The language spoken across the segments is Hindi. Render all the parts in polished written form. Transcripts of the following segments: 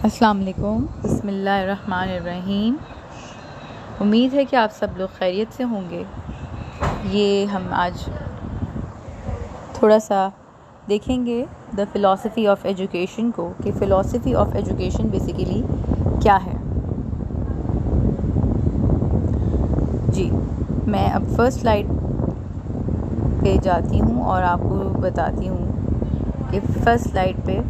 अस्सलाम वालेकुम, बिस्मिल्लाहिर्रहमानिर्रहीम। उम्मीद है कि आप सब लोग खैरियत से होंगे। ये हम आज थोड़ा सा देखेंगे द फ़िलॉसफ़ी ऑफ़ एजुकेशन को, कि फ़िलॉसफ़ी ऑफ़ एजुकेशन बेसिकली क्या है। जी, मैं अब फर्स्ट स्लाइड पे जाती हूँ और आपको बताती हूँ कि फर्स्ट स्लाइड पे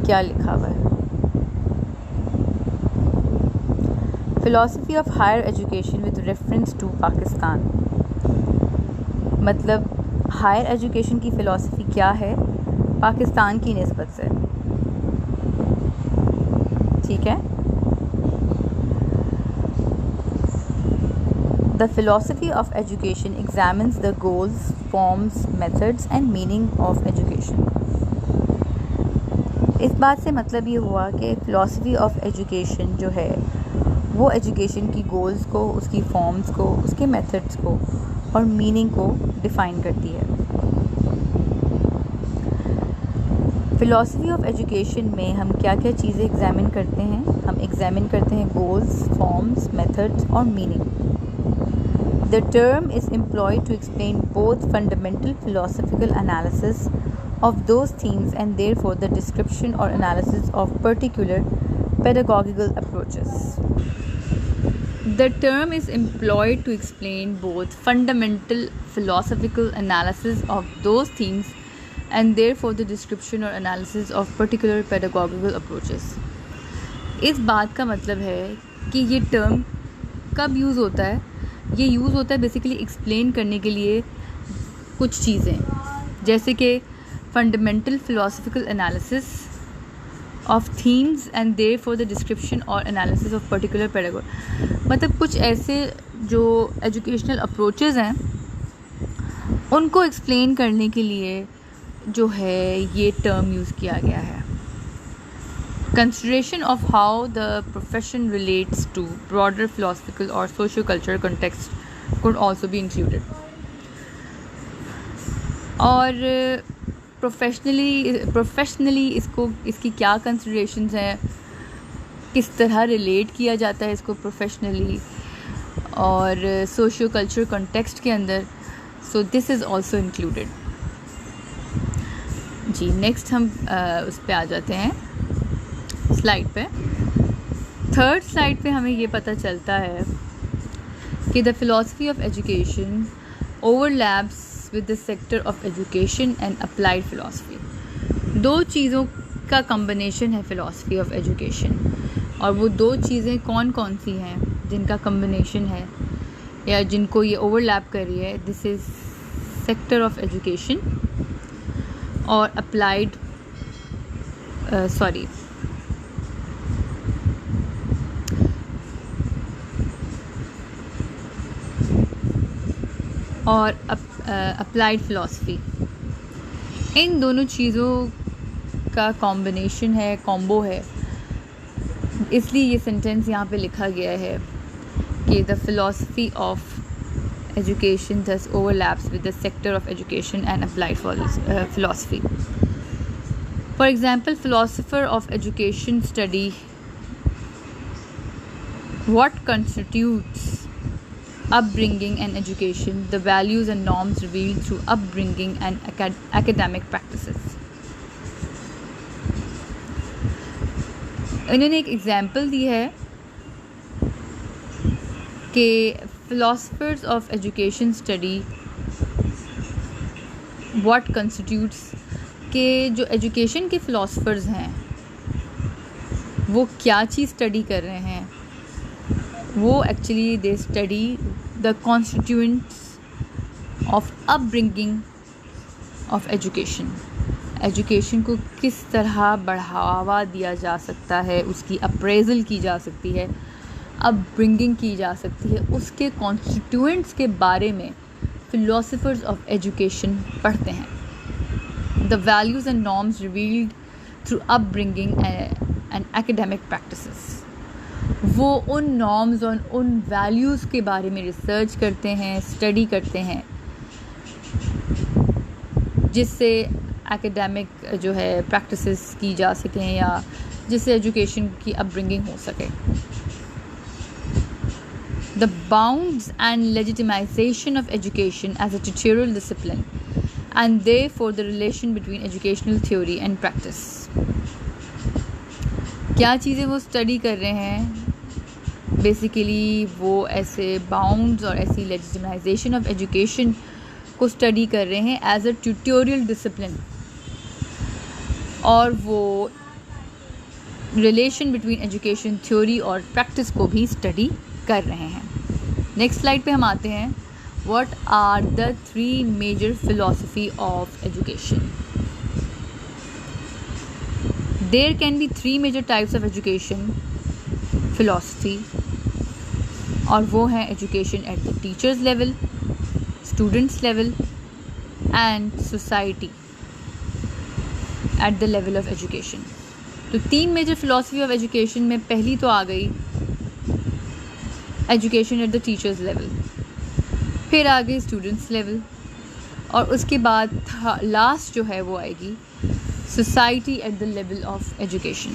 क्या लिखा हुआ है। Philosophy of higher education with reference to Pakistan, मतलब हायर एजुकेशन की फ़िलॉसफ़ी क्या है पाकिस्तान की निस्बत से। ठीक है। The philosophy of education examines the goals, forms, methods and meaning of education. इस बात से मतलब ये हुआ कि फ़िलॉसफ़ी ऑफ़ एजुकेशन जो है वो एजुकेशन की गोल्स को, उसकी फॉर्म्स को, उसके मेथड्स को और मीनिंग को डिफ़ाइन करती है। फ़िलॉसफ़ी ऑफ़ एजुकेशन में हम क्या क्या चीज़ें एग्ज़ामिन करते हैं? हम एग्ज़ामिन करते हैं गोल्स, फॉर्म्स, मेथड्स और meaning. The term is employed to explain both fundamental philosophical analysis of those themes and therefore the description or analysis of particular pedagogical approaches. The term is employed to explain both fundamental philosophical analysis of those themes and therefore the description or analysis of particular pedagogical approaches. इस बात का मतलब है कि ये टर्म कब यूज़ होता है? ये यूज़ होता है बेसिकली एक्सप्लेन करने के लिए कुछ चीज़ें, जैसे कि fundamental philosophical analysis of themes and therefore the description और एनालिसिस ऑफ पर्टिकुलर पेडागोजी। मतलब कुछ ऐसे जो एजुकेशनल अप्रोचेज़ हैं उनको एक्सप्लेन करने के लिए जो है ये टर्म यूज़ किया गया है। Consideration of how the profession relates to broader philosophical और socio cultural context could also be included. और प्रोफेशनली इसकी क्या कंसिडरेशंस हैं, किस तरह रिलेट किया जाता है इसको प्रोफेशनली और सोशियो कल्चरल कॉन्टेक्स्ट के अंदर, so this is also included. जी, नेक्स्ट हम उस पे आ जाते हैं स्लाइड पे। थर्ड स्लाइड पे हमें ये पता चलता है कि the philosophy of education overlaps with the sector of education and applied philosophy। दो चीज़ों का कम्बिनेशन है philosophy of education, और वो दो चीज़ें कौन कौन सी हैं जिनका कम्बिनेशन है या जिनको ये ओवरलैप कर रही है? This is sector of education और अप्लाइड और अप्लाइड फ़िलॉसफी। इन दोनों चीज़ों का कॉम्बिनेशन है, कॉम्बो है, इसलिए ये सेंटेंस यहाँ पे लिखा गया है कि the philosophy of education thus overlaps with the sector of education and applied philosophy. For example, philosopher of education study what constitutes upbringing and education, the values and norms revealed through upbringing and academic practices। इन्होंने एक एग्जाम्पल दी है कि philosophers of education study what constitutes, के जो एजुकेशन के philosophers हैं वो क्या चीज़ स्टडी कर रहे हैं? वो actually they study the constituents of upbringing of education. Education को किस तरह बढ़ावा दिया जा सकता है, उसकी अप्रेजल की जा सकती है, अपब्रिंगिंग की जा सकती है, उसके कॉन्स्टिट्यूएंट्स के बारे में फिलोसोफर्स ऑफ एजुकेशन पढ़ते हैं। The values and norms revealed through upbringing and academic practices. वो उन नॉर्म्स और उन वैल्यूज़ के बारे में रिसर्च करते हैं, स्टडी करते हैं, जिससे एकेडमिक जो है प्रैक्टिसेस की जा सकें या जिससे एजुकेशन की अपब्रिंगिंग हो सके। The bounds and legitimization of education as a tutorial discipline and therefore the relation between educational theory and practice। क्या चीज़ें वो स्टडी कर रहे हैं, बेसिकली वो ऐसे बाउंड्स और ऐसी लेजिटिमाइजेशन ऑफ एजुकेशन को स्टडी कर रहे हैं एज अ ट्यूटोरियल डिसिप्लिन, और वो रिलेशन बिटवीन एजुकेशन थ्योरी और प्रैक्टिस को भी स्टडी कर रहे हैं। नेक्स्ट स्लाइड पे हम आते हैं। What are the 3 major philosophy of education? There can be 3 major types of education philosophy, और वो हैं education at the teachers level, students level and society at the level of education. तो 3 मेजर फिलॉसफी ऑफ एजुकेशन में पहली तो आ गई education at the teachers level, फिर आ गई स्टूडेंट्स लेवल, और उसके बाद लास्ट जो है वो आएगी society at the level of education.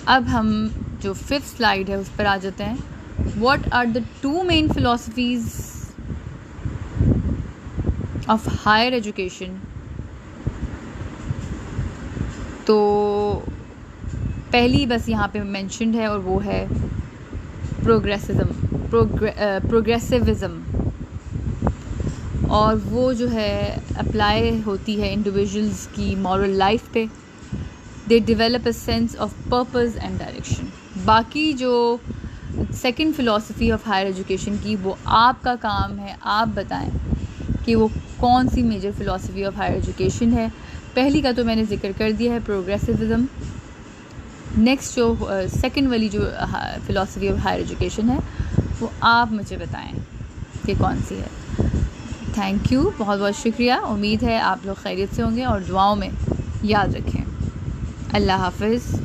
अब हम जो 5th स्लाइड है उस पर आ जाते हैं। What are the 2 main philosophies of higher education? तो पहली बस यहाँ पे मेंशन्ड है और वो है प्रोग्रेसिविज़म, और वो जो है अप्लाई होती है इंडिविजुअल्स की मॉरल लाइफ पे। They develop a sense of purpose and direction. बाकी जो second philosophy of higher education की, वो आपका काम है, आप बताएं कि वो कौन सी major philosophy of higher education है। पहली का तो मैंने जिक्र कर दिया है, प्रोग्रेसिविज़म। नेक्स्ट जो सेकंड वाली जो फ़िलॉसफी ऑफ हायर एजुकेशन है वो आप मुझे बताएं कि कौन सी है। थैंक यू, बहुत बहुत शुक्रिया। उम्मीद है आप लोग खैरियत से होंगे और दुआओं में याद रखें। अल्लाह हाफ़िज़।